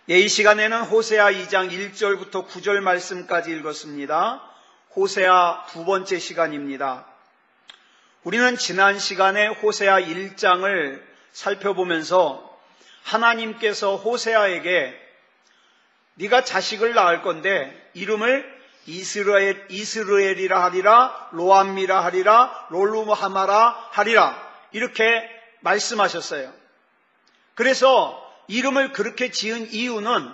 이 시간에는 호세아 2장 1절부터 9절 말씀까지 읽었습니다. 호세아 두 번째 시간입니다. 우리는 지난 시간에 호세아 1장을 살펴보면서 하나님께서 호세아에게 네가 자식을 낳을 건데 이름을 이스라엘이라 하리라, 로암미라 하리라, 롤루하마라 하리라 이렇게 말씀하셨어요. 그래서 이름을 그렇게 지은 이유는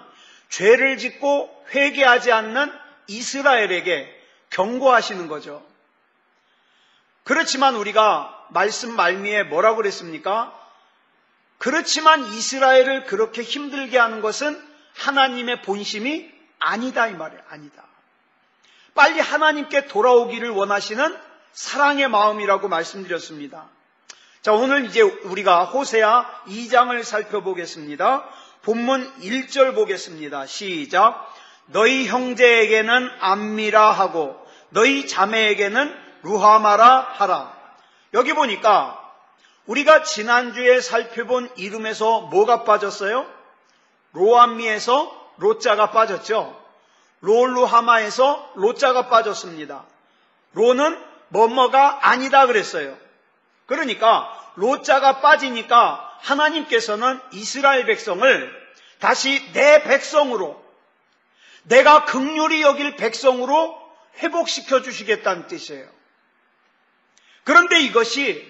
죄를 짓고 회개하지 않는 이스라엘에게 경고하시는 거죠. 그렇지만 우리가 말씀 말미에 뭐라고 그랬습니까? 그렇지만 이스라엘을 그렇게 힘들게 하는 것은 하나님의 본심이 아니다 이 말이에요. 아니다. 빨리 하나님께 돌아오기를 원하시는 사랑의 마음이라고 말씀드렸습니다. 자, 오늘 이제 우리가 호세아 2장을 살펴보겠습니다. 본문 1절 보겠습니다. 시작. 너희 형제에게는 암미라 하고 너희 자매에게는 루하마라 하라. 여기 보니까 우리가 지난주에 살펴본 이름에서 뭐가 빠졌어요? 로암미에서 로자가 빠졌죠. 롤루하마에서 로자가 빠졌습니다. 로는 뭐뭐가 아니다 그랬어요. 그러니까 로자가 빠지니까 하나님께서는 이스라엘 백성을 다시 내 백성으로, 내가 긍휼히 여길 백성으로 회복시켜 주시겠다는 뜻이에요. 그런데 이것이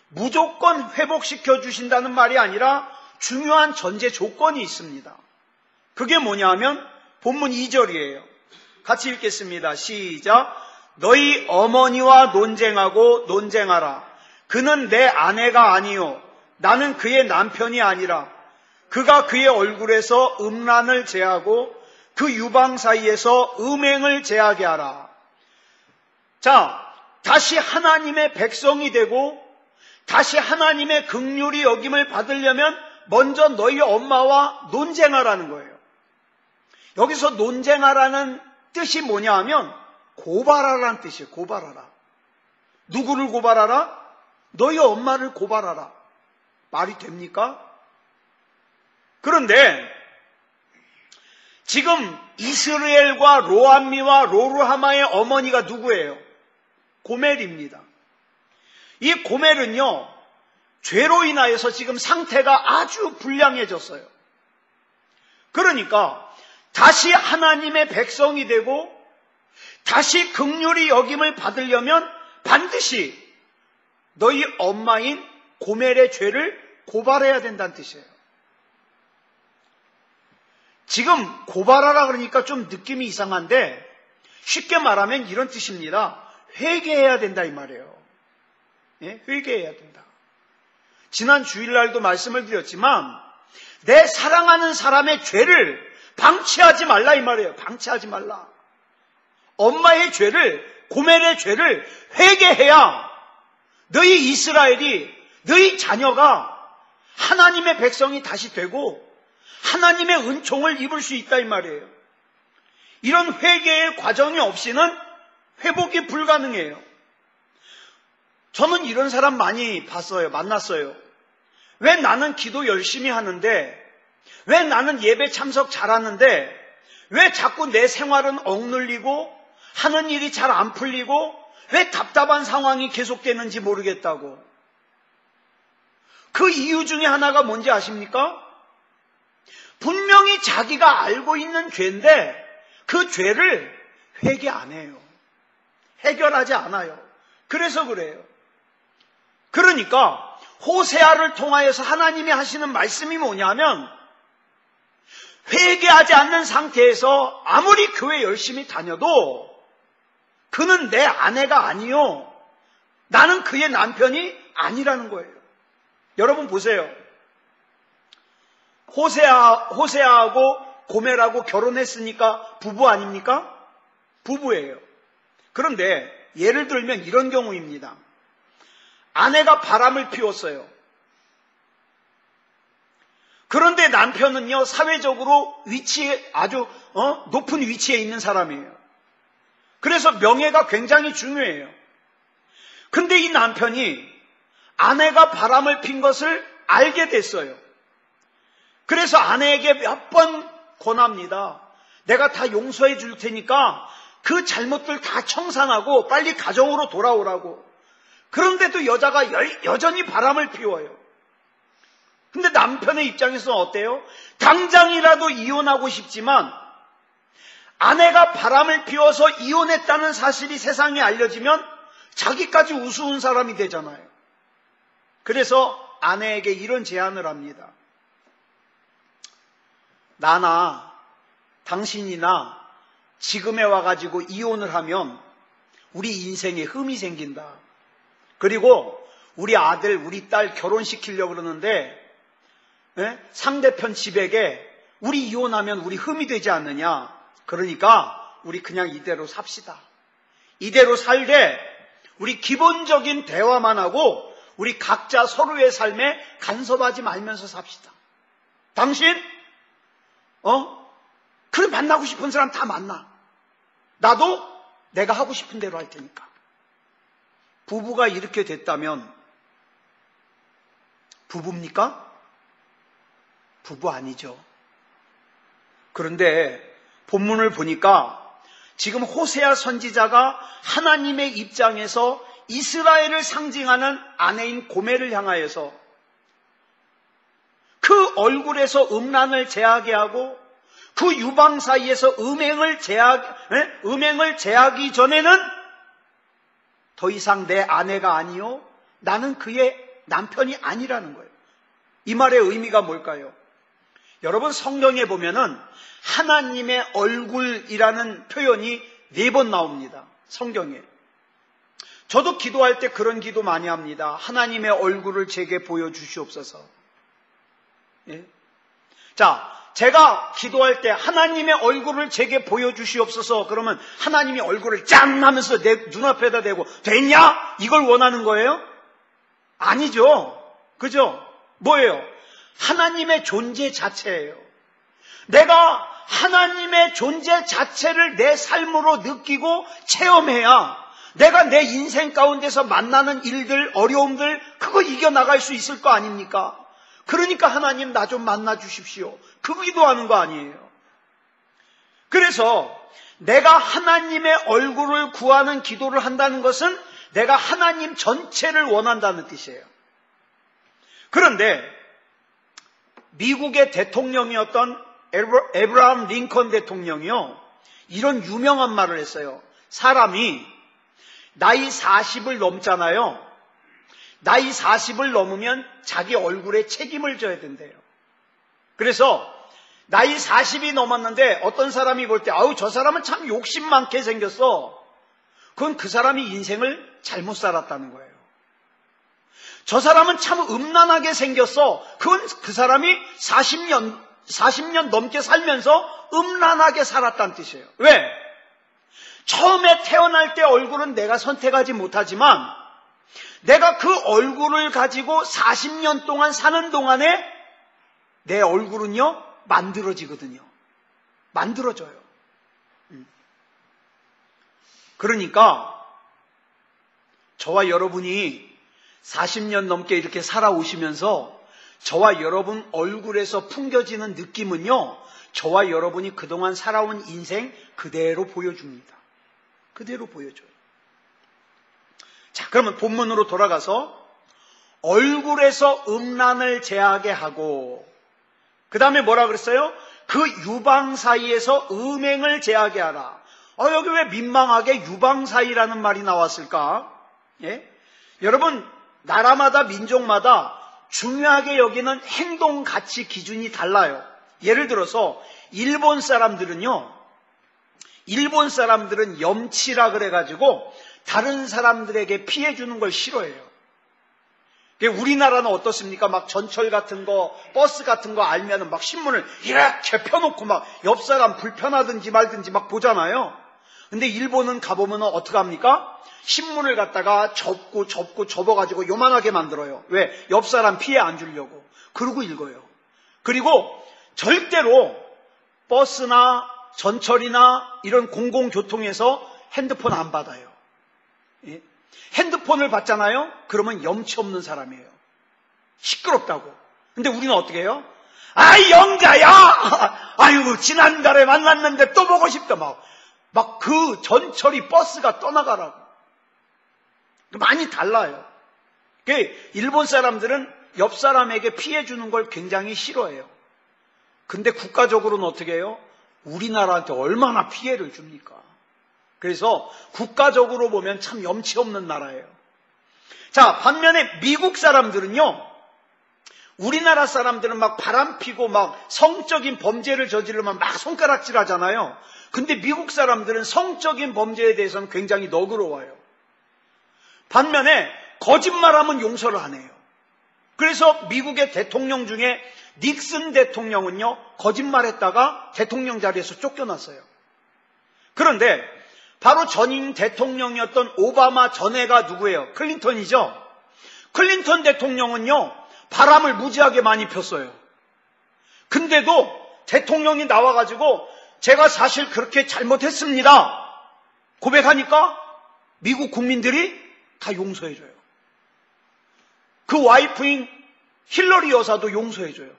무조건 회복시켜 주신다는 말이 아니라 중요한 전제 조건이 있습니다. 그게 뭐냐 하면 본문 2절이에요. 같이 읽겠습니다. 시작. 너희 어머니와 논쟁하라. 그는 내 아내가 아니요 나는 그의 남편이 아니라 그가 그의 얼굴에서 음란을 제하고 그 유방 사이에서 음행을 제하게 하라. 자, 다시 하나님의 백성이 되고 다시 하나님의 긍휼히 여김을 받으려면 먼저 너희 엄마와 논쟁하라는 거예요. 여기서 논쟁하라는 뜻이 뭐냐 하면 고발하라는 뜻이에요. 고발하라. 누구를 고발하라? 너희 엄마를 고발하라. 말이 됩니까? 그런데 지금 이스라엘과 로암미와 로루하마의 어머니가 누구예요? 고멜입니다. 이 고멜은요, 죄로 인하여서 지금 상태가 아주 불량해졌어요. 그러니까 다시 하나님의 백성이 되고 다시 긍휼히 여김을 받으려면 반드시 너희 엄마인 고멜의 죄를 고발해야 된다는 뜻이에요. 지금 고발하라 그러니까 좀 느낌이 이상한데 쉽게 말하면 이런 뜻입니다. 회개해야 된다 이 말이에요. 예? 회개해야 된다. 지난 주일날도 말씀을 드렸지만 내 사랑하는 사람의 죄를 방치하지 말라 이 말이에요. 방치하지 말라. 엄마의 죄를, 고멜의 죄를 회개해야 너희 이스라엘이, 너희 자녀가 하나님의 백성이 다시 되고 하나님의 은총을 입을 수 있다 이 말이에요. 이런 회개의 과정이 없이는 회복이 불가능해요. 저는 이런 사람 많이 봤어요. 만났어요. 왜 나는 기도 열심히 하는데, 왜 나는 예배 참석 잘하는데 왜 자꾸 내 생활은 억눌리고 하는 일이 잘 안 풀리고 왜 답답한 상황이 계속되는지 모르겠다고. 그 이유 중에 하나가 뭔지 아십니까? 분명히 자기가 알고 있는 죄인데 그 죄를 회개 안 해요. 해결하지 않아요. 그래서 그래요. 그러니까 호세아를 통하여서 하나님이 하시는 말씀이 뭐냐면 회개하지 않는 상태에서 아무리 교회 열심히 다녀도 그는 내 아내가 아니요 나는 그의 남편이 아니라는 거예요. 여러분 보세요. 호세아하고 고멜하고 결혼했으니까 부부 아닙니까? 부부예요. 그런데 예를 들면 이런 경우입니다. 아내가 바람을 피웠어요. 그런데 남편은요, 사회적으로 아주 높은 위치에 있는 사람이에요. 그래서 명예가 굉장히 중요해요. 근데 이 남편이 아내가 바람을 핀 것을 알게 됐어요. 그래서 아내에게 몇 번 권합니다. 내가 다 용서해 줄 테니까 그 잘못들 다 청산하고 빨리 가정으로 돌아오라고. 그런데도 여자가 여전히 바람을 피워요. 근데 남편의 입장에서는 어때요? 당장이라도 이혼하고 싶지만 아내가 바람을 피워서 이혼했다는 사실이 세상에 알려지면 자기까지 우스운 사람이 되잖아요. 그래서 아내에게 이런 제안을 합니다. 나나 당신이나 지금에 와가지고 이혼을 하면 우리 인생에 흠이 생긴다. 그리고 우리 아들, 우리 딸 결혼시키려고 그러는데 상대편 집에게 우리 이혼하면 우리 흠이 되지 않느냐. 그러니까 우리 그냥 이대로 삽시다. 이대로 살되 우리 기본적인 대화만 하고 우리 각자 서로의 삶에 간섭하지 말면서 삽시다. 당신 그래 만나고 싶은 사람 다 만나. 나도 내가 하고 싶은 대로 할 테니까. 부부가 이렇게 됐다면 부부입니까? 부부 아니죠. 그런데 본문을 보니까 지금 호세아 선지자가 하나님의 입장에서 이스라엘을 상징하는 아내인 고멜을 향하여서 그 얼굴에서 음란을 제하게 하고 그 유방 사이에서 음행을 제하기 전에는 더 이상 내 아내가 아니요 나는 그의 남편이 아니라는 거예요. 이 말의 의미가 뭘까요? 여러분 성경에 보면은 하나님의 얼굴이라는 표현이 4번 나옵니다. 성경에. 저도 기도할 때 그런 기도 많이 합니다. 하나님의 얼굴을 제게 보여주시옵소서. 예? 자, 제가 기도할 때 하나님의 얼굴을 제게 보여주시옵소서 그러면 하나님이 얼굴을 짠 하면서 내 눈앞에다 대고 됐냐? 이걸 원하는 거예요? 아니죠. 그죠? 뭐예요? 하나님의 존재 자체예요. 내가 하나님의 존재 자체를 내 삶으로 느끼고 체험해야 내가 내 인생 가운데서 만나는 일들, 어려움들 그거 이겨나갈 수 있을 거 아닙니까? 그러니까 하나님 나 좀 만나 주십시오. 그 기도하는 거 아니에요. 그래서 내가 하나님의 얼굴을 구하는 기도를 한다는 것은 내가 하나님 전체를 원한다는 뜻이에요. 그런데 미국의 대통령이었던 에브라함 링컨 대통령이요, 이런 유명한 말을 했어요. 사람이 나이 40을 넘잖아요. 나이 40을 넘으면 자기 얼굴에 책임을 져야 된대요. 그래서 나이 40이 넘었는데 어떤 사람이 볼 때 아우 저 사람은 참 욕심 많게 생겼어. 그건 그 사람이 인생을 잘못 살았다는 거예요. 저 사람은 참 음란하게 생겼어. 그건 그 사람이 40년 넘게 살면서 음란하게 살았다는 뜻이에요. 왜? 처음에 태어날 때 얼굴은 내가 선택하지 못하지만 내가 그 얼굴을 가지고 40년 동안 사는 동안에 내 얼굴은요 만들어지거든요. 만들어져요. 그러니까 저와 여러분이 40년 넘게 이렇게 살아오시면서 저와 여러분 얼굴에서 풍겨지는 느낌은요, 저와 여러분이 그동안 살아온 인생 그대로 보여줍니다. 그대로 보여줘요. 자, 그러면 본문으로 돌아가서 얼굴에서 음란을 제하게 하고 그 다음에 뭐라 그랬어요? 그 유방 사이에서 음행을 제하게 하라. 여기 왜 민망하게 유방 사이라는 말이 나왔을까? 예? 여러분, 나라마다 민족마다 중요하게 여기는 행동 가치 기준이 달라요. 예를 들어서 일본 사람들은 염치라 그래가지고 다른 사람들에게 피해 주는 걸 싫어해요. 우리나라는 어떻습니까? 막 전철 같은 거, 버스 같은 거 알면은 막 신문을 이렇게 펴놓고 막 옆 사람 불편하든지 말든지 막 보잖아요. 근데 일본은 가보면 어떻게 합니까? 신문을 갖다가 접어가지고 요만하게 만들어요. 왜? 옆 사람 피해 안 주려고. 그러고 읽어요. 그리고 절대로 버스나 전철이나 이런 공공교통에서 핸드폰 안 받아요. 예? 핸드폰을 받잖아요? 그러면 염치 없는 사람이에요. 시끄럽다고. 근데 우리는 어떻게 해요? 아, 영자야! 아유, 지난달에 만났는데 또 보고 싶다. 막 그 전철이 버스가 떠나가라고. 많이 달라요. 일본 사람들은 옆 사람에게 피해 주는 걸 굉장히 싫어해요. 근데 국가적으로는 어떻게 해요? 우리나라한테 얼마나 피해를 줍니까? 그래서 국가적으로 보면 참 염치 없는 나라예요. 자, 반면에 미국 사람들은요, 우리나라 사람들은 막 바람피고 막 성적인 범죄를 저지르면 막 손가락질 하잖아요. 근데 미국 사람들은 성적인 범죄에 대해서는 굉장히 너그러워요. 반면에 거짓말하면 용서를 안 해요. 그래서 미국의 대통령 중에 닉슨 대통령은요, 거짓말했다가 대통령 자리에서 쫓겨났어요. 그런데 바로 전임 대통령이었던 오바마 전애가 누구예요? 클린턴이죠. 클린턴 대통령은요, 바람을 무지하게 많이 폈어요. 근데도 대통령이 나와가지고 제가 사실 그렇게 잘못했습니다 고백하니까 미국 국민들이 다 용서해줘요. 그 와이프인 힐러리 여사도 용서해줘요.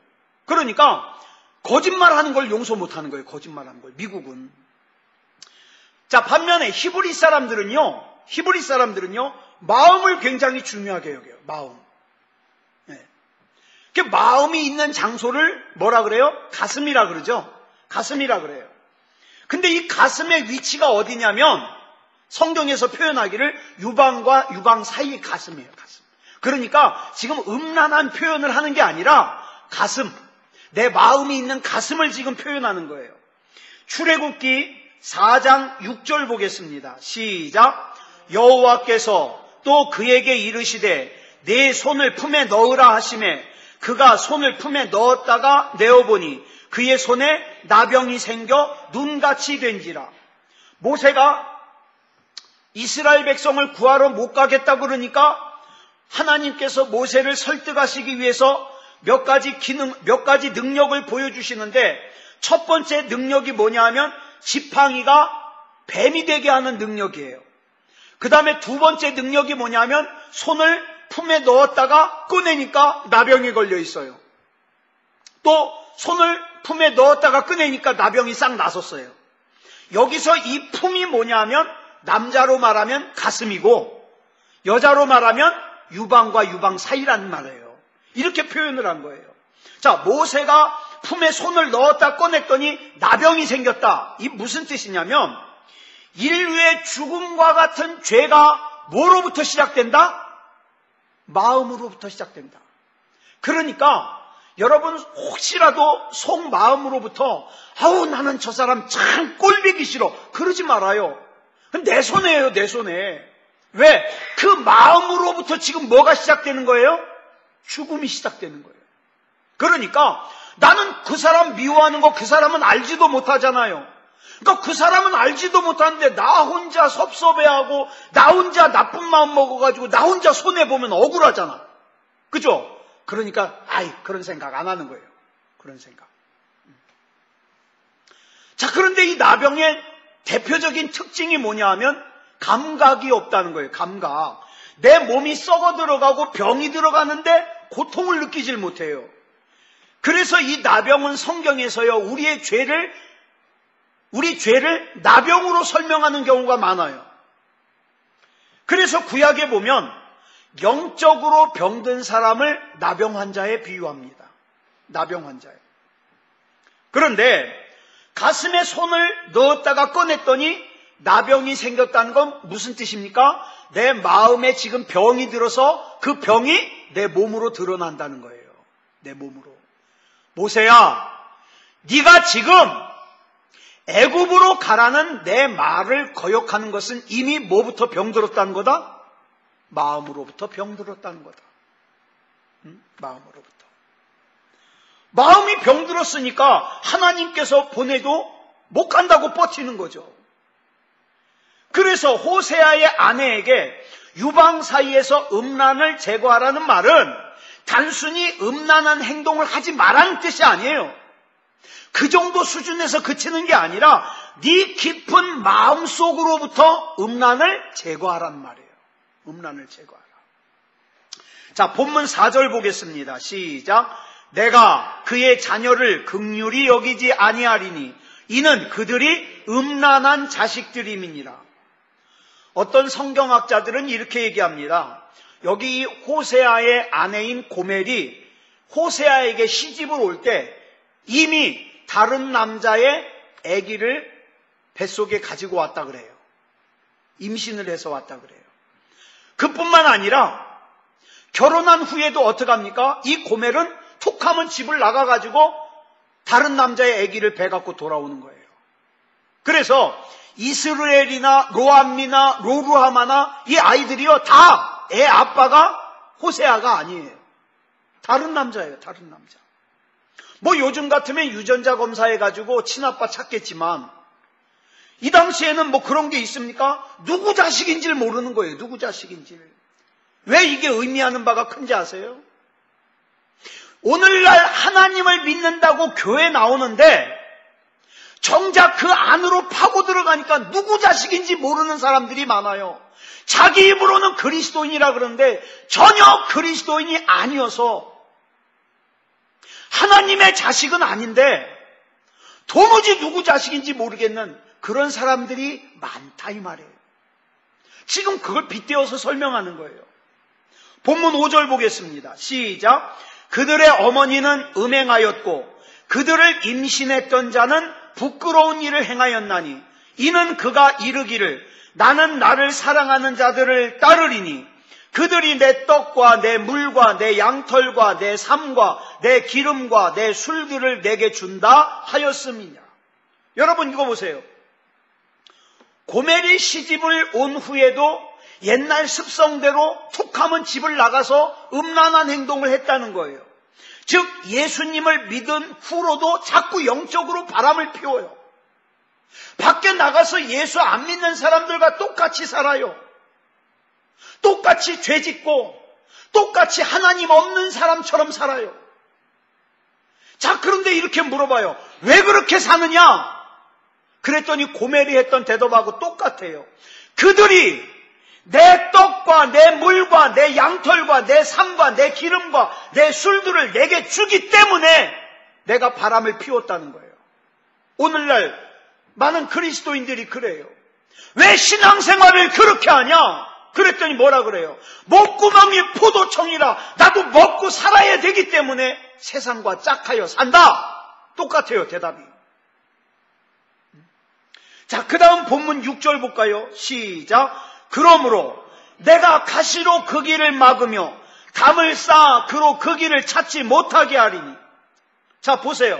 그러니까 거짓말하는 걸 용서 못하는 거예요. 거짓말하는 걸, 미국은. 자, 반면에 히브리 사람들은요, 마음을 굉장히 중요하게 여겨요. 마음. 네. 마음이 있는 장소를 뭐라 그래요? 가슴이라 그러죠. 가슴이라 그래요. 근데 이 가슴의 위치가 어디냐면 성경에서 표현하기를 유방과 유방 사이 가슴이에요. 가슴. 그러니까 지금 음란한 표현을 하는 게 아니라 가슴, 내 마음이 있는 가슴을 지금 표현하는 거예요. 출애굽기 4장 6절 보겠습니다. 시작. 여호와께서 또 그에게 이르시되 내 손을 품에 넣으라 하시매 그가 손을 품에 넣었다가 내어보니 그의 손에 나병이 생겨 눈같이 된지라. 모세가 이스라엘 백성을 구하러 못 가겠다 그러니까 하나님께서 모세를 설득하시기 위해서 몇 가지 능력을 보여주시는데 첫 번째 능력이 뭐냐 하면 지팡이가 뱀이 되게 하는 능력이에요. 그 다음에 두 번째 능력이 뭐냐면 손을 품에 넣었다가 꺼내니까 나병이 걸려 있어요. 또 손을 품에 넣었다가 꺼내니까 나병이 싹 나섰어요. 여기서 이 품이 뭐냐면 남자로 말하면 가슴이고 여자로 말하면 유방과 유방 사이라는 말이에요. 이렇게 표현을 한 거예요. 자, 모세가 품에 손을 넣었다 꺼냈더니 나병이 생겼다. 이 무슨 뜻이냐면 인류의 죽음과 같은 죄가 뭐로부터 시작된다? 마음으로부터 시작된다. 그러니까 여러분 혹시라도 속마음으로부터 아우 나는 저 사람 참 꼴보기 싫어 그러지 말아요. 내 손에요, 내 손에. 왜? 그 마음으로부터 지금 뭐가 시작되는 거예요? 죽음이 시작되는 거예요. 그러니까 나는 그 사람 미워하는 거 그 사람은 알지도 못하잖아요. 그러니까 그 사람은 알지도 못하는데 나 혼자 섭섭해하고 나 혼자 나쁜 마음 먹어가지고 나 혼자 손해보면 억울하잖아. 그죠? 그러니까 그런 생각 안 하는 거예요. 그런 생각. 자, 그런데 이 나병의 대표적인 특징이 뭐냐 하면 감각이 없다는 거예요. 감각. 내 몸이 썩어 들어가고 병이 들어가는데 고통을 느끼질 못해요. 그래서 이 나병은 성경에서요, 우리 죄를 나병으로 설명하는 경우가 많아요. 그래서 구약에 보면 영적으로 병든 사람을 나병 환자에 비유합니다. 나병 환자에. 그런데 가슴에 손을 넣었다가 꺼냈더니 나병이 생겼다는 건 무슨 뜻입니까? 내 마음에 지금 병이 들어서 그 병이 내 몸으로 드러난다는 거예요. 내 몸으로. 모세야, 네가 지금 애굽으로 가라는 내 말을 거역하는 것은 이미 뭐부터 병들었다는 거다? 마음으로부터 병들었다는 거다. 마음으로부터. 마음이 병들었으니까 하나님께서 보내도 못 간다고 버티는 거죠. 그래서 호세아의 아내에게 유방 사이에서 음란을 제거하라는 말은 단순히 음란한 행동을 하지 말라는 뜻이 아니에요. 그 정도 수준에서 그치는 게 아니라 네 깊은 마음속으로부터 음란을 제거하라는 말이에요. 음란을 제거하라. 자, 본문 4절 보겠습니다. 시작. 내가 그의 자녀를 긍휼히 여기지 아니하리니 이는 그들이 음란한 자식들임이니라. 어떤 성경학자들은 이렇게 얘기합니다. 여기 이 호세아의 아내인 고멜이 호세아에게 시집을 올 때 이미 다른 남자의 아기를 뱃속에 가지고 왔다 그래요. 임신을 해서 왔다 그래요. 그뿐만 아니라 결혼한 후에도 어떡합니까? 이 고멜은 툭 하면 집을 나가가지고 다른 남자의 아기를 배 갖고 돌아오는 거예요. 그래서 이스라엘이나 로암미나 로루하마나 이 아이들이요 다 애 아빠가 호세아가 아니에요. 다른 남자예요. 다른 남자. 뭐 요즘 같으면 유전자 검사해가지고 친아빠 찾겠지만 이 당시에는 뭐 그런 게 있습니까? 누구 자식인지를 모르는 거예요. 누구 자식인지를. 왜 이게 의미하는 바가 큰지 아세요? 오늘날 하나님을 믿는다고 교회 나오는데 정작 그 안으로 파고 들어가니까 누구 자식인지 모르는 사람들이 많아요. 자기 입으로는 그리스도인이라 그러는데 전혀 그리스도인이 아니어서 하나님의 자식은 아닌데 도무지 누구 자식인지 모르겠는 그런 사람들이 많다 이 말이에요. 지금 그걸 빗대어서 설명하는 거예요. 본문 5절 보겠습니다. 시작. 그들의 어머니는 음행하였고 그들을 임신했던 자는 부끄러운 일을 행하였나니 이는 그가 이르기를 나는 나를 사랑하는 자들을 따르리니 그들이 내 떡과 내 물과 내 양털과 내 삶과 내 기름과 내 술들을 내게 준다 하였음이냐. 여러분 이거 보세요. 고멜이 시집을 온 후에도 옛날 습성대로 툭하면 집을 나가서 음란한 행동을 했다는 거예요. 즉 예수님을 믿은 후로도 자꾸 영적으로 바람을 피워요. 밖에 나가서 예수 안 믿는 사람들과 똑같이 살아요. 똑같이 죄짓고 똑같이 하나님 없는 사람처럼 살아요. 자, 그런데 이렇게 물어봐요. 왜 그렇게 사느냐? 그랬더니 고멜이 했던 대답하고 똑같아요. 그들이 내 떡과 내 물과 내 양털과 내 삶과 내 기름과 내 술들을 내게 주기 때문에 내가 바람을 피웠다는 거예요. 오늘날 많은 그리스도인들이 그래요. 왜 신앙생활을 그렇게 하냐? 그랬더니 뭐라 그래요? 목구멍이 포도청이라 나도 먹고 살아야 되기 때문에 세상과 짝하여 산다. 똑같아요, 대답이. 자, 그 다음 본문 6절 볼까요? 시작. 그러므로 내가 가시로 그 길을 막으며 담을 쌓아 그로 그 길을 찾지 못하게 하리니. 자, 보세요.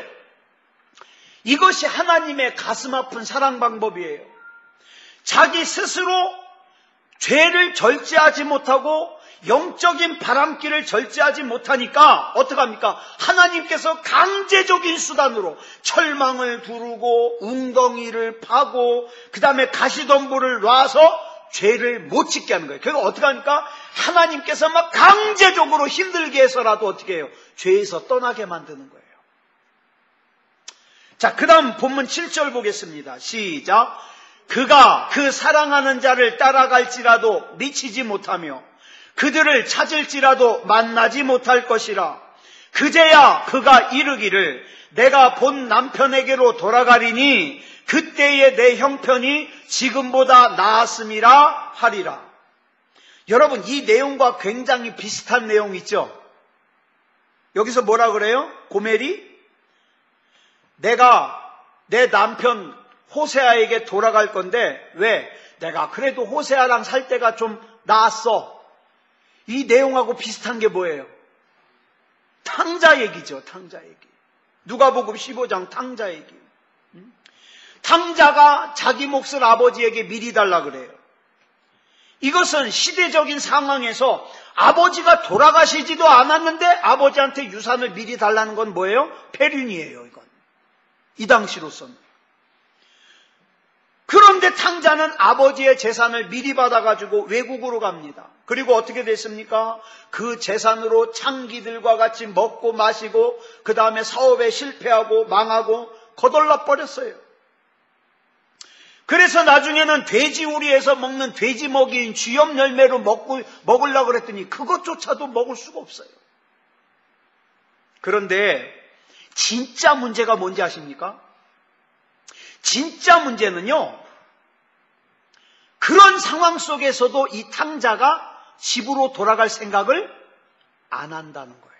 이것이 하나님의 가슴 아픈 사랑 방법이에요. 자기 스스로 죄를 절제하지 못하고 영적인 바람길을 절제하지 못하니까 어떡합니까? 하나님께서 강제적인 수단으로 철망을 두르고 웅덩이를 파고 그 다음에 가시덤불을 놔서 죄를 못 짓게 하는 거예요. 그러니까 어떡합니까? 하나님께서 막 강제적으로 힘들게 해서라도 어떻게 해요? 죄에서 떠나게 만드는 거예요. 자, 그 다음 본문 7절 보겠습니다. 시작. 그가 그 사랑하는 자를 따라갈지라도 미치지 못하며 그들을 찾을지라도 만나지 못할 것이라. 그제야 그가 이르기를 내가 본 남편에게로 돌아가리니 그때의 내 형편이 지금보다 나았음이라 하리라. 여러분, 이 내용과 굉장히 비슷한 내용 있죠? 여기서 뭐라 그래요? 고멜이 내가 내 남편 호세아에게 돌아갈 건데 왜? 내가 그래도 호세아랑 살 때가 좀 나았어. 이 내용하고 비슷한 게 뭐예요? 탕자 얘기죠. 탕자 얘기. 누가복음 15장 탕자 얘기. 탕자가 자기 몫을 아버지에게 미리 달라 그래요. 이것은 시대적인 상황에서 아버지가 돌아가시지도 않았는데 아버지한테 유산을 미리 달라는 건 뭐예요? 폐륜이에요. 이건 이 당시로서는. 그런데 탕자는 아버지의 재산을 미리 받아가지고 외국으로 갑니다. 그리고 어떻게 됐습니까? 그 재산으로 창기들과 같이 먹고 마시고 그 다음에 사업에 실패하고 망하고 거덜나 버렸어요. 그래서 나중에는 돼지우리에서 먹는 돼지 먹이인 쥐염 열매로 먹으려고 그랬더니 그것조차도 먹을 수가 없어요. 그런데 진짜 문제가 뭔지 아십니까? 진짜 문제는요, 그런 상황 속에서도 이 탕자가 집으로 돌아갈 생각을 안 한다는 거예요.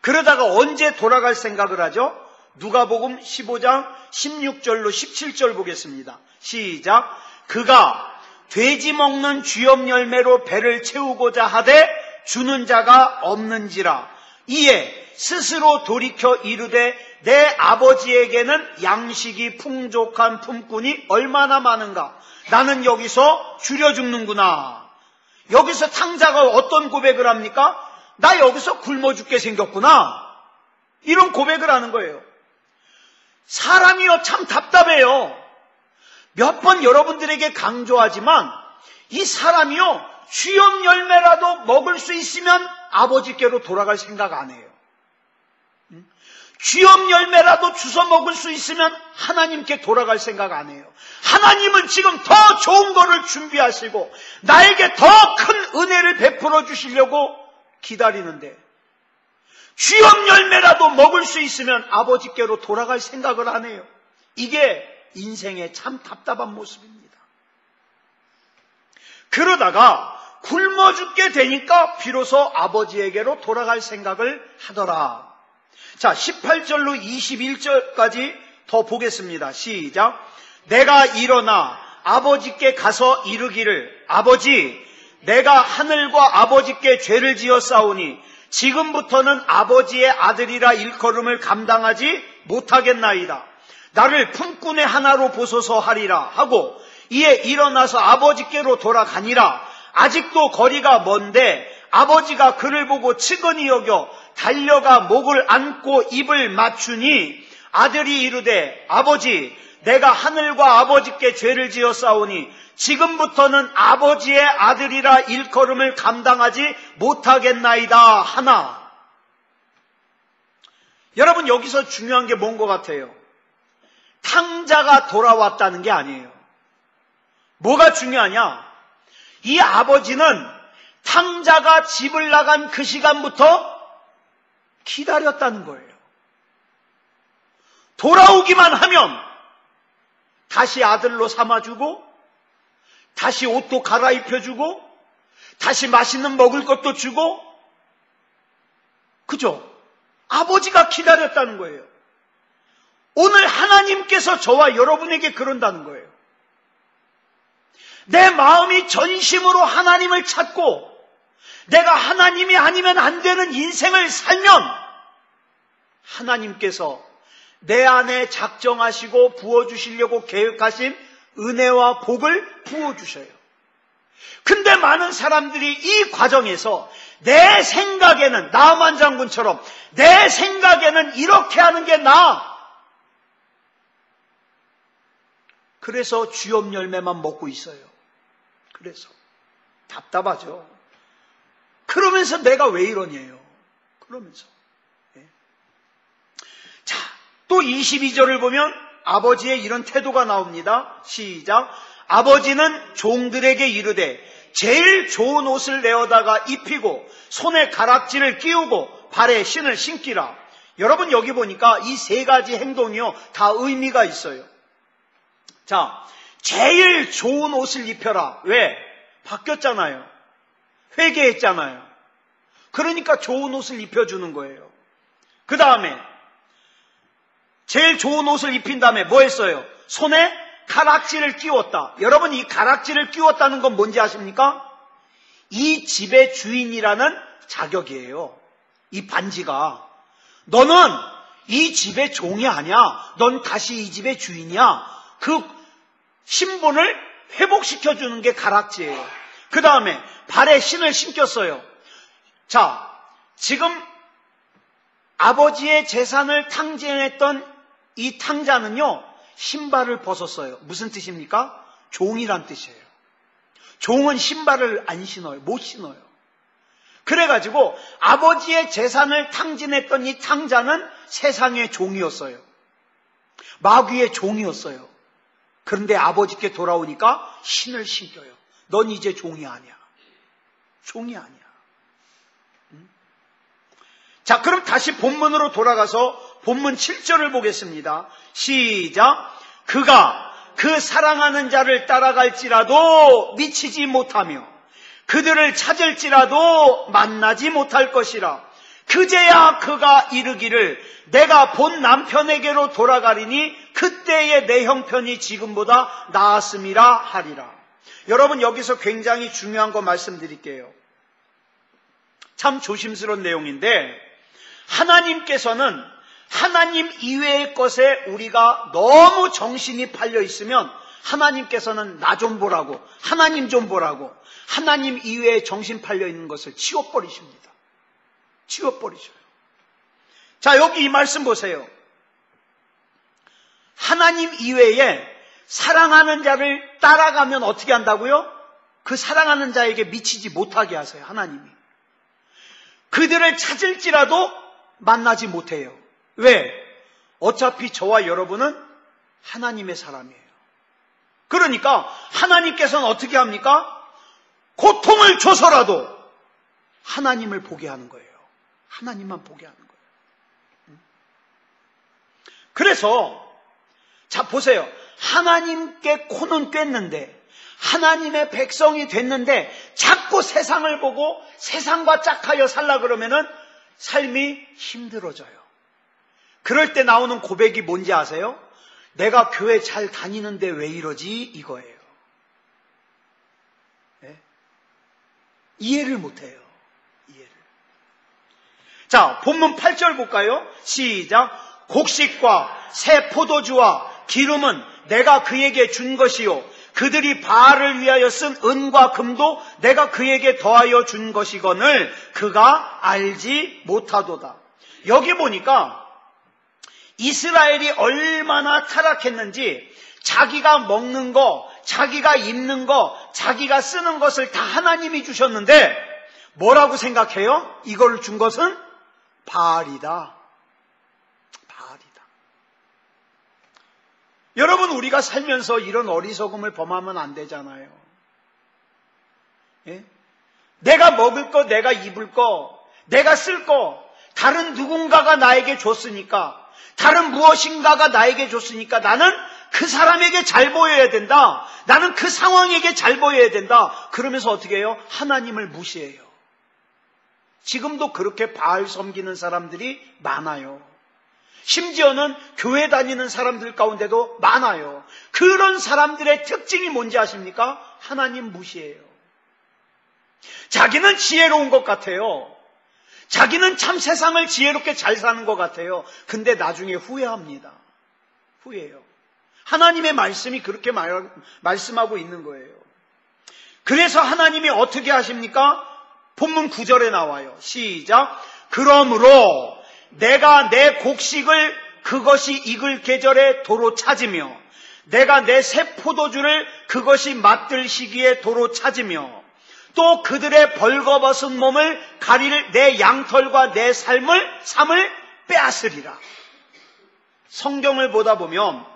그러다가 언제 돌아갈 생각을 하죠? 누가복음 15장 16절로 17절 보겠습니다. 시작. 그가 돼지 먹는 쥐염 열매로 배를 채우고자 하되 주는 자가 없는지라. 이에 스스로 돌이켜 이르되 내 아버지에게는 양식이 풍족한 품꾼이 얼마나 많은가. 나는 여기서 줄여 죽는구나. 여기서 탕자가 어떤 고백을 합니까? 나 여기서 굶어 죽게 생겼구나. 이런 고백을 하는 거예요. 사람이요, 참 답답해요. 몇 번 여러분들에게 강조하지만 이 사람이요, 쥐염 열매라도 먹을 수 있으면 아버지께로 돌아갈 생각 안 해요. 쥐염 열매라도 주워 먹을 수 있으면 하나님께 돌아갈 생각 안 해요. 하나님은 지금 더 좋은 거를 준비하시고 나에게 더 큰 은혜를 베풀어 주시려고 기다리는데, 쥐염 열매라도 먹을 수 있으면 아버지께로 돌아갈 생각을 안 해요. 이게 인생의 참 답답한 모습입니다. 그러다가 굶어 죽게 되니까 비로소 아버지에게로 돌아갈 생각을 하더라. 자, 18절로 21절까지 더 보겠습니다. 시작. 내가 일어나 아버지께 가서 이르기를, 아버지, 내가 하늘과 아버지께 죄를 지었사오니 지금부터는 아버지의 아들이라 일컬음을 감당하지 못하겠나이다. 나를 품꾼의 하나로 보소서 하리라 하고 이에 일어나서 아버지께로 돌아가니라. 아직도 거리가 먼데 아버지가 그를 보고 측은히 여겨 달려가 목을 안고 입을 맞추니 아들이 이르되, 아버지, 내가 하늘과 아버지께 죄를 지었사오니 지금부터는 아버지의 아들이라 일컬음을 감당하지 못하겠나이다 하나. 여러분, 여기서 중요한 게 뭔 것 같아요? 탕자가 돌아왔다는 게 아니에요. 뭐가 중요하냐? 이 아버지는 탕자가 집을 나간 그 시간부터 기다렸다는 거예요. 돌아오기만 하면 다시 아들로 삼아주고, 다시 옷도 갈아입혀주고, 다시 맛있는 먹을 것도 주고, 그죠? 아버지가 기다렸다는 거예요. 오늘 하나님께서 저와 여러분에게 그런다는 거예요. 내 마음이 전심으로 하나님을 찾고 내가 하나님이 아니면 안 되는 인생을 살면 하나님께서 내 안에 작정하시고 부어주시려고 계획하신 은혜와 복을 부어주셔요. 근데 많은 사람들이 이 과정에서 내 생각에는, 나만 장군처럼 내 생각에는 이렇게 하는 게 나아. 그래서 쥐염 열매만 먹고 있어요. 그래서 답답하죠. 그러면서 내가 왜 이러냐요. 그러면서. 자, 또 22절을 보면 아버지의 이런 태도가 나옵니다. 시작. 아버지는 종들에게 이르되 제일 좋은 옷을 내어다가 입히고 손에 가락지를 끼우고 발에 신을 신기라. 여러분, 여기 보니까 이 세 가지 행동이요, 다 의미가 있어요. 자, 제일 좋은 옷을 입혀라. 왜? 바뀌었잖아요. 회개했잖아요. 그러니까 좋은 옷을 입혀주는 거예요. 그 다음에 제일 좋은 옷을 입힌 다음에 뭐 했어요? 손에 가락지를 끼웠다. 여러분, 이 가락지를 끼웠다는 건 뭔지 아십니까? 이 집의 주인이라는 자격이에요. 이 반지가. 너는 이 집의 종이 아니야. 넌 다시 이 집의 주인이야. 그 신분을 회복시켜주는 게 가락지예요. 그 다음에 발에 신을 신겼어요. 자, 지금 아버지의 재산을 탕진했던 이 탕자는요, 신발을 벗었어요. 무슨 뜻입니까? 종이란 뜻이에요. 종은 신발을 안 신어요. 못 신어요. 그래가지고 아버지의 재산을 탕진했던 이 탕자는 세상의 종이었어요. 마귀의 종이었어요. 그런데 아버지께 돌아오니까 신을 신겨요. 넌 이제 종이 아니야. 종이 아니야. 자, 그럼 다시 본문으로 돌아가서 본문 7절을 보겠습니다. 시작. 그가 그 사랑하는 자를 따라갈지라도 미치지 못하며 그들을 찾을지라도 만나지 못할 것이라. 그제야 그가 이르기를 내가 본 남편에게로 돌아가리니 그때의 내 형편이 지금보다 나았음이라 하리라. 여러분, 여기서 굉장히 중요한 거 말씀드릴게요. 참 조심스러운 내용인데, 하나님께서는 하나님 이외의 것에 우리가 너무 정신이 팔려 있으면 하나님께서는 나 좀 보라고, 하나님 좀 보라고 하나님 이외에 정신 팔려 있는 것을 치워버리십니다. 치워버리셔요. 자, 여기 이 말씀 보세요. 하나님 이외에 사랑하는 자를 따라가면 어떻게 한다고요? 그 사랑하는 자에게 미치지 못하게 하세요. 하나님이. 그들을 찾을지라도 만나지 못해요. 왜? 어차피 저와 여러분은 하나님의 사람이에요. 그러니까 하나님께서는 어떻게 합니까? 고통을 줘서라도 하나님을 보게 하는 거예요. 하나님만 보게 하는 거예요. 그래서 자, 보세요. 하나님께 코는 꿰는데, 하나님의 백성이 됐는데 자꾸 세상을 보고 세상과 짝하여 살라 그러면은 삶이 힘들어져요. 그럴 때 나오는 고백이 뭔지 아세요? 내가 교회 잘 다니는데 왜 이러지? 이거예요. 네? 이해를 못해요. 이해를. 자, 본문 8절 볼까요? 시작. 곡식과 새 포도주와 기름은 내가 그에게 준 것이요 그들이 바알을 위하여 쓴 은과 금도 내가 그에게 더하여 준 것이거늘 그가 알지 못하도다. 여기 보니까 이스라엘이 얼마나 타락했는지 자기가 먹는 거, 자기가 입는 거, 자기가 쓰는 것을 다 하나님이 주셨는데 뭐라고 생각해요? 이걸 준 것은 바알이다. 바알이다. 여러분, 우리가 살면서 이런 어리석음을 범하면 안 되잖아요. 예? 내가 먹을 거, 내가 입을 거, 내가 쓸 거, 다른 누군가가 나에게 줬으니까, 다른 무엇인가가 나에게 줬으니까 나는 그 사람에게 잘 보여야 된다. 나는 그 상황에게 잘 보여야 된다. 그러면서 어떻게 해요? 하나님을 무시해요. 지금도 그렇게 바알 섬기는 사람들이 많아요. 심지어는 교회 다니는 사람들 가운데도 많아요. 그런 사람들의 특징이 뭔지 아십니까? 하나님 무시해요. 자기는 지혜로운 것 같아요. 자기는 참 세상을 지혜롭게 잘 사는 것 같아요. 근데 나중에 후회합니다. 후회해요. 하나님의 말씀이 그렇게 말씀하고 있는 거예요. 그래서 하나님이 어떻게 하십니까? 본문 9절에 나와요. 시작. 그러므로 내가 내 곡식을 그것이 익을 계절에 도로 찾으며 내가 내 새 포도주를 그것이 맛들 시기에 도로 찾으며 또 그들의 벌거벗은 몸을 가릴 내 양털과 내 삶을 빼앗으리라. 성경을 보다 보면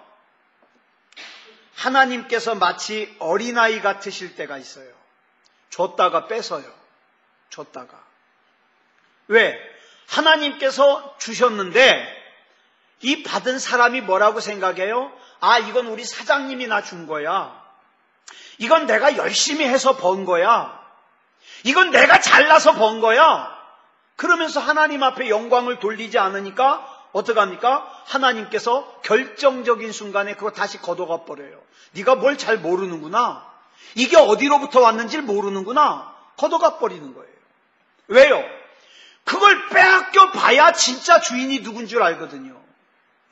하나님께서 마치 어린아이 같으실 때가 있어요. 줬다가 뺏어요. 줬다가. 왜? 하나님께서 주셨는데 이 받은 사람이 뭐라고 생각해요? 아, 이건 우리 사장님이 나 준 거야. 이건 내가 열심히 해서 번 거야. 이건 내가 잘나서 번 거야. 그러면서 하나님 앞에 영광을 돌리지 않으니까 어떡합니까? 하나님께서 결정적인 순간에 그거 다시 걷어가 버려요. 네가 뭘 잘 모르는구나. 이게 어디로부터 왔는지를 모르는구나. 걷어가 버리는 거예요. 왜요? 그걸 빼앗겨 봐야 진짜 주인이 누군 줄 알거든요.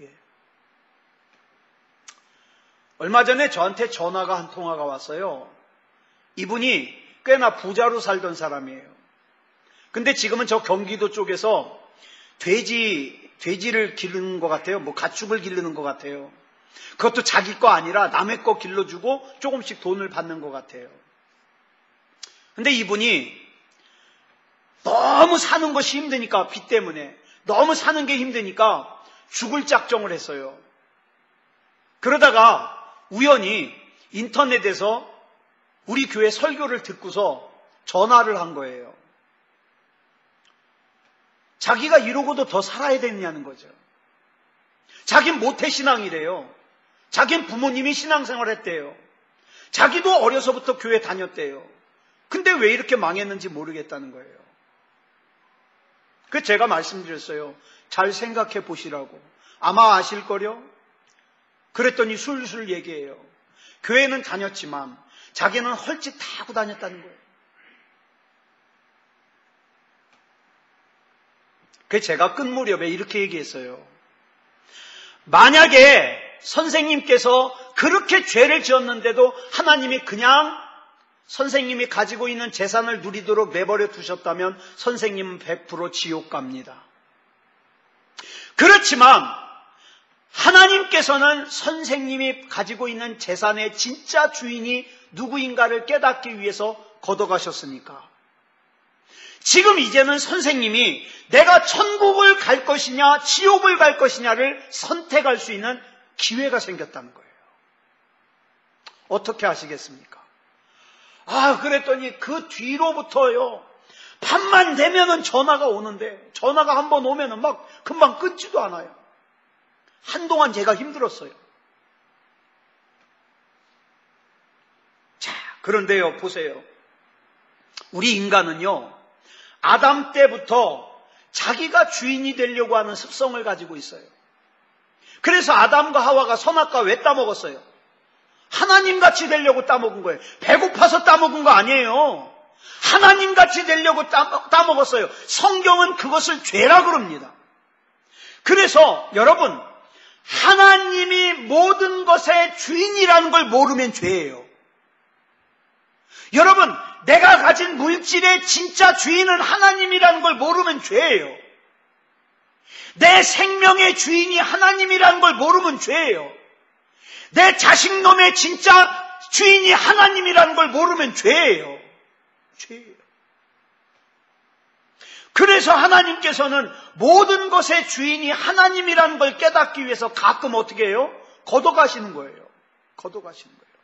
예. 얼마 전에 저한테 전화가 한 통화가 왔어요. 이분이 꽤나 부자로 살던 사람이에요. 근데 지금은 저 경기도 쪽에서 돼지를 기르는 것 같아요. 뭐 가축을 기르는 것 같아요. 그것도 자기 거 아니라 남의 거 길러주고 조금씩 돈을 받는 것 같아요. 근데 이분이 너무 사는 것이 힘드니까, 빚 때문에 너무 사는 게 힘드니까 죽을 작정을 했어요. 그러다가 우연히 인터넷에서 우리 교회 설교를 듣고서 전화를 한 거예요. 자기가 이러고도 더 살아야 되느냐는 거죠. 자긴 모태신앙이래요. 자긴 부모님이 신앙생활 했대요. 자기도 어려서부터 교회 다녔대요. 근데 왜 이렇게 망했는지 모르겠다는 거예요. 그 제가 말씀드렸어요. 잘 생각해 보시라고. 아마 아실걸요? 그랬더니 술술 얘기해요. 교회는 다녔지만 자기는 헐짓 다 하고 다녔다는 거예요. 그 제가 끝 무렵에 이렇게 얘기했어요. 만약에 선생님께서 그렇게 죄를 지었는데도 하나님이 그냥 선생님이 가지고 있는 재산을 누리도록 내버려 두셨다면 선생님은 100% 지옥 갑니다. 그렇지만 하나님께서는 선생님이 가지고 있는 재산의 진짜 주인이 누구인가를 깨닫기 위해서 걷어가셨으니까 지금 이제는 선생님이 내가 천국을 갈 것이냐 지옥을 갈 것이냐를 선택할 수 있는 기회가 생겼다는 거예요. 어떻게 하시겠습니까? 그랬더니 그 뒤로부터요, 밤만 되면은 전화가 오는데, 전화가 한번 오면은 막 금방 끊지도 않아요. 한동안 제가 힘들었어요. 자, 그런데요, 보세요. 우리 인간은요, 아담 때부터 자기가 주인이 되려고 하는 습성을 가지고 있어요. 그래서 아담과 하와가 선악과 왜 따먹었어요? 하나님같이 되려고 따먹은 거예요. 배고파서 따먹은 거 아니에요. 하나님같이 되려고 따먹었어요. 성경은 그것을 죄라 그럽니다. 그래서 여러분, 하나님이 모든 것의 주인이라는 걸 모르면 죄예요. 여러분, 내가 가진 물질의 진짜 주인은 하나님이라는 걸 모르면 죄예요. 내 생명의 주인이 하나님이라는 걸 모르면 죄예요. 내 자식놈의 진짜 주인이 하나님이라는 걸 모르면 죄예요. 죄예요. 그래서 하나님께서는 모든 것의 주인이 하나님이라는 걸 깨닫기 위해서 가끔 어떻게 해요? 걷어가시는 거예요. 걷어가시는 거예요.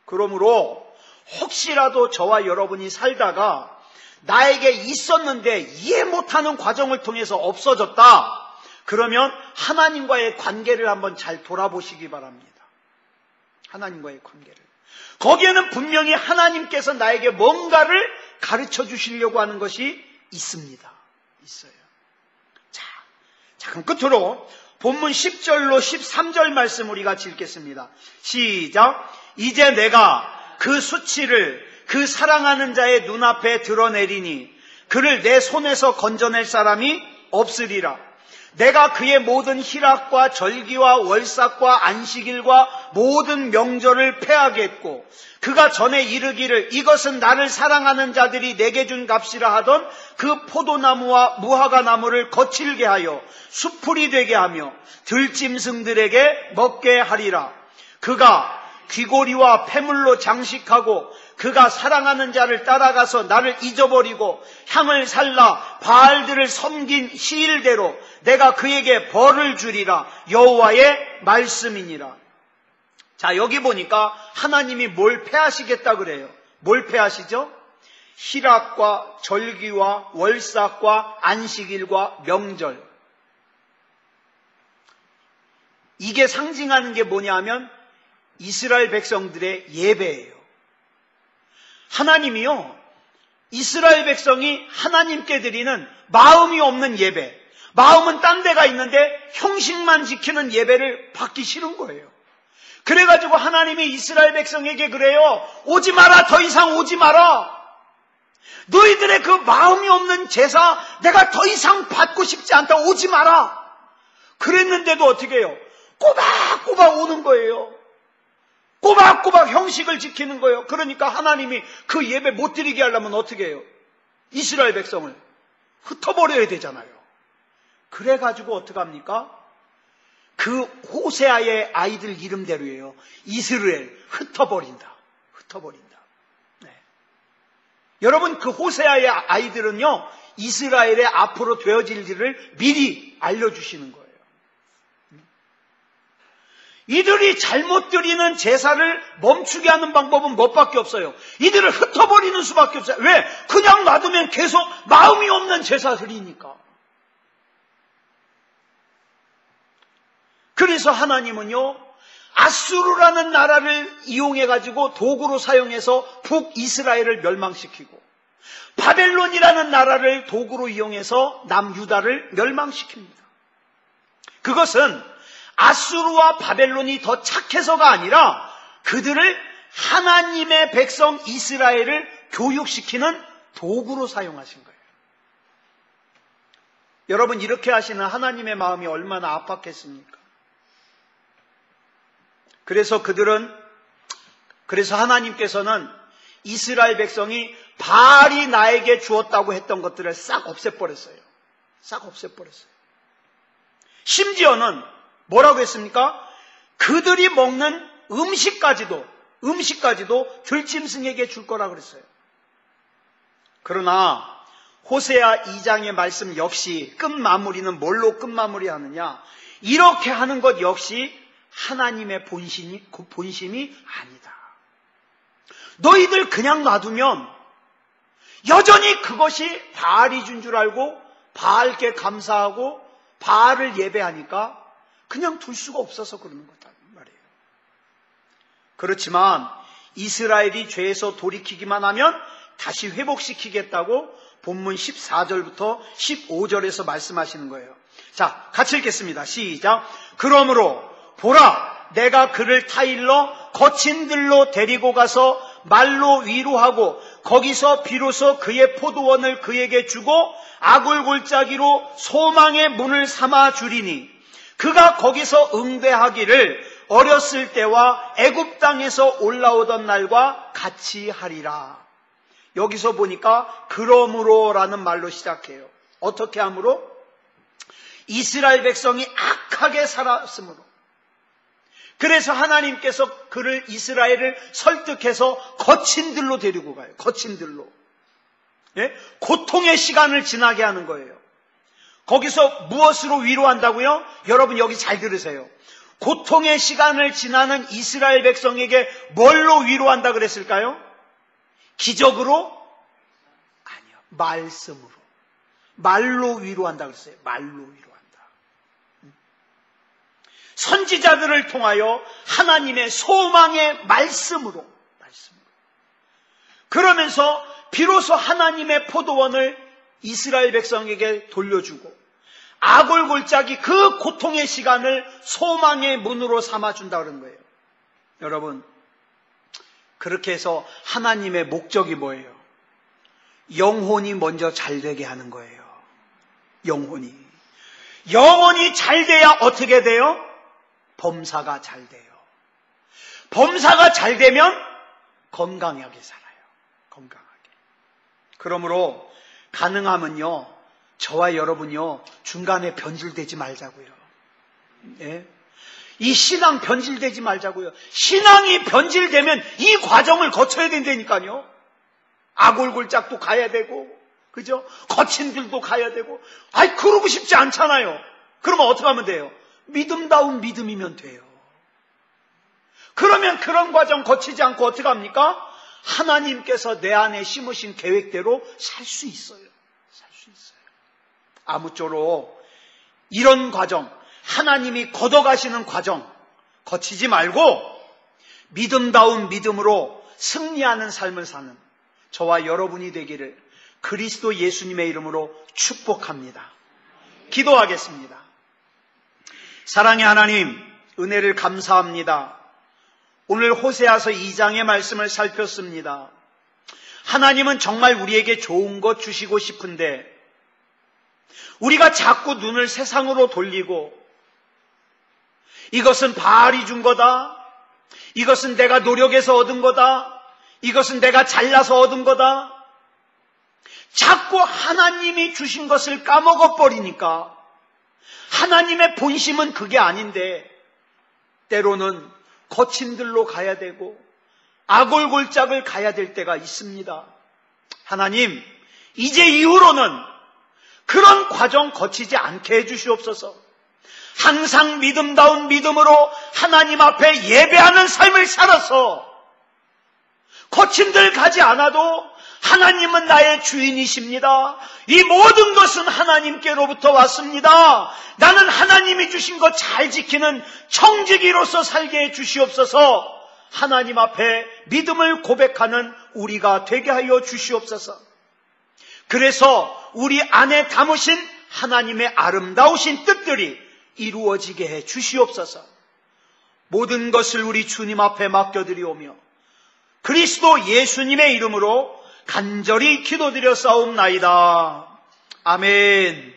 그러므로 혹시라도 저와 여러분이 살다가 나에게 있었는데 이해 못하는 과정을 통해서 없어졌다. 그러면 하나님과의 관계를 한번 잘 돌아보시기 바랍니다. 하나님과의 관계를. 거기에는 분명히 하나님께서 나에게 뭔가를 가르쳐 주시려고 하는 것이 있습니다. 있어요. 자, 그럼 끝으로 본문 10절로 13절 말씀 우리 같이 읽겠습니다. 시작. 이제 내가 그 수치를 그 사랑하는 자의 눈앞에 드러내리니 그를 내 손에서 건져낼 사람이 없으리라. 내가 그의 모든 희락과 절기와 월삭과 안식일과 모든 명절을 폐하겠고 그가 전에 이르기를 이것은 나를 사랑하는 자들이 내게 준 값이라 하던 그 포도나무와 무화과나무를 거칠게 하여 수풀이 되게 하며 들짐승들에게 먹게 하리라. 그가 귀고리와 폐물로 장식하고 그가 사랑하는 자를 따라가서 나를 잊어버리고 향을 살라 바알들을 섬긴 시일대로 내가 그에게 벌을 주리라. 여호와의 말씀이니라. 자, 여기 보니까 하나님이 뭘 폐하시겠다 그래요. 뭘 폐하시죠? 희락과 절기와 월삭과 안식일과 명절. 이게 상징하는 게 뭐냐 하면 이스라엘 백성들의 예배예요. 하나님이요, 이스라엘 백성이 하나님께 드리는 마음이 없는 예배, 마음은 딴 데가 있는데 형식만 지키는 예배를 받기 싫은 거예요. 그래가지고 하나님이 이스라엘 백성에게 그래요. 오지 마라, 더 이상 오지 마라. 너희들의 그 마음이 없는 제사 내가 더 이상 받고 싶지 않다, 오지 마라. 그랬는데도 어떻게 해요? 꼬박꼬박 오는 거예요. 꼬박꼬박 형식을 지키는 거예요. 그러니까 하나님이 그 예배 못 드리게 하려면 어떻게 해요? 이스라엘 백성을 흩어버려야 되잖아요. 그래가지고 어떡합니까? 그 호세아의 아이들 이름대로예요. 이스라엘, 흩어버린다. 흩어버린다. 네. 여러분, 그 호세아의 아이들은요, 이스라엘의 앞으로 되어질 일을 미리 알려주시는 거예요. 이들이 잘못 드리는 제사를 멈추게 하는 방법은 뭐밖에 없어요. 이들을 흩어버리는 수밖에 없어요. 왜? 그냥 놔두면 계속 마음이 없는 제사 드리니까. 그래서 하나님은요, 아수르라는 나라를 이용해가지고 도구로 사용해서 북이스라엘을 멸망시키고, 바벨론이라는 나라를 도구로 이용해서 남유다를 멸망시킵니다. 그것은 아수르와 바벨론이 더 착해서가 아니라 그들을 하나님의 백성 이스라엘을 교육시키는 도구로 사용하신 거예요. 여러분, 이렇게 하시는 하나님의 마음이 얼마나 아팠겠습니까? 그래서 하나님께서는 이스라엘 백성이 바알이 나에게 주었다고 했던 것들을 싹 없애버렸어요. 싹 없애버렸어요. 심지어는 뭐라고 했습니까? 그들이 먹는 음식까지도 들짐승에게 줄 거라고 그랬어요. 그러나 호세아 2장의 말씀 역시 끝마무리는 뭘로 끝마무리하느냐? 이렇게 하는 것 역시 하나님의 본심이 아니다. 너희들 그냥 놔두면 여전히 그것이 바알이 준 줄 알고 바알께 감사하고 바알을 예배하니까 그냥 둘 수가 없어서 그러는 거다 말이에요. 그렇지만 이스라엘이 죄에서 돌이키기만 하면 다시 회복시키겠다고 본문 14절부터 15절에서 말씀하시는 거예요. 자, 같이 읽겠습니다. 시작. 그러므로 보라, 내가 그를 타일러 거친 들로 데리고 가서 말로 위로하고 거기서 비로소 그의 포도원을 그에게 주고 아굴골짜기로 소망의 문을 삼아 주리니 그가 거기서 응대하기를 어렸을 때와 애굽 땅에서 올라오던 날과 같이 하리라. 여기서 보니까 그러므로라는 말로 시작해요. 어떻게 함으로? 이스라엘 백성이 악하게 살았으므로. 그래서 하나님께서 이스라엘을 설득해서 거친 들로 데리고 가요. 거친 들로. 예? 고통의 시간을 지나게 하는 거예요. 거기서 무엇으로 위로한다고요? 여러분 여기 잘 들으세요. 고통의 시간을 지나는 이스라엘 백성에게 뭘로 위로한다 그랬을까요? 기적으로? 아니요. 말씀으로. 말로 위로한다 그랬어요. 말로 위로한다. 선지자들을 통하여 하나님의 소망의 말씀으로. 그러면서 비로소 하나님의 포도원을 이스라엘 백성에게 돌려주고 아골골짜기 그 고통의 시간을 소망의 문으로 삼아준다 그런 거예요. 여러분, 그렇게 해서 하나님의 목적이 뭐예요? 영혼이 먼저 잘되게 하는 거예요. 영혼이 잘 돼야 어떻게 돼요? 범사가 잘 돼요. 범사가 잘 되면 건강하게 살아요. 건강하게. 그러므로 가능하면요, 저와 여러분요, 중간에 변질되지 말자고요. 예? 이 신앙 변질되지 말자고요. 신앙이 변질되면 이 과정을 거쳐야 된다니까요. 아골골짝도 가야 되고, 그죠? 거친 길도 가야 되고. 그러고 싶지 않잖아요. 그러면 어떻게 하면 돼요? 믿음다운 믿음이면 돼요. 그러면 그런 과정 거치지 않고 어떻게 합니까? 하나님께서 내 안에 심으신 계획대로 살 수 있어요. 살 수 있어요. 아무쪼록 이런 과정, 하나님이 걷어가시는 과정 거치지 말고 믿음다운 믿음으로 승리하는 삶을 사는 저와 여러분이 되기를 그리스도 예수님의 이름으로 축복합니다. 기도하겠습니다. 사랑의 하나님, 은혜를 감사합니다. 오늘 호세아서 2장의 말씀을 살폈습니다. 하나님은 정말 우리에게 좋은 것 주시고 싶은데 우리가 자꾸 눈을 세상으로 돌리고 이것은 바알이 준 거다, 이것은 내가 노력해서 얻은 거다, 이것은 내가 잘나서 얻은 거다, 자꾸 하나님이 주신 것을 까먹어버리니까 하나님의 본심은 그게 아닌데 때로는 거친 들로 가야 되고 아골골짝을 가야 될 때가 있습니다. 하나님, 이제 이후로는 그런 과정 거치지 않게 해주시옵소서. 항상 믿음다운 믿음으로 하나님 앞에 예배하는 삶을 살아서 거친 들 가지 않아도 하나님은 나의 주인이십니다. 이 모든 것은 하나님께로부터 왔습니다. 나는 하나님이 주신 것 잘 지키는 청지기로서 살게 해 주시옵소서. 하나님 앞에 믿음을 고백하는 우리가 되게 하여 주시옵소서. 그래서 우리 안에 담으신 하나님의 아름다우신 뜻들이 이루어지게 해 주시옵소서. 모든 것을 우리 주님 앞에 맡겨드리오며 그리스도 예수님의 이름으로 간절히 기도드려 싸움나이다. 아멘.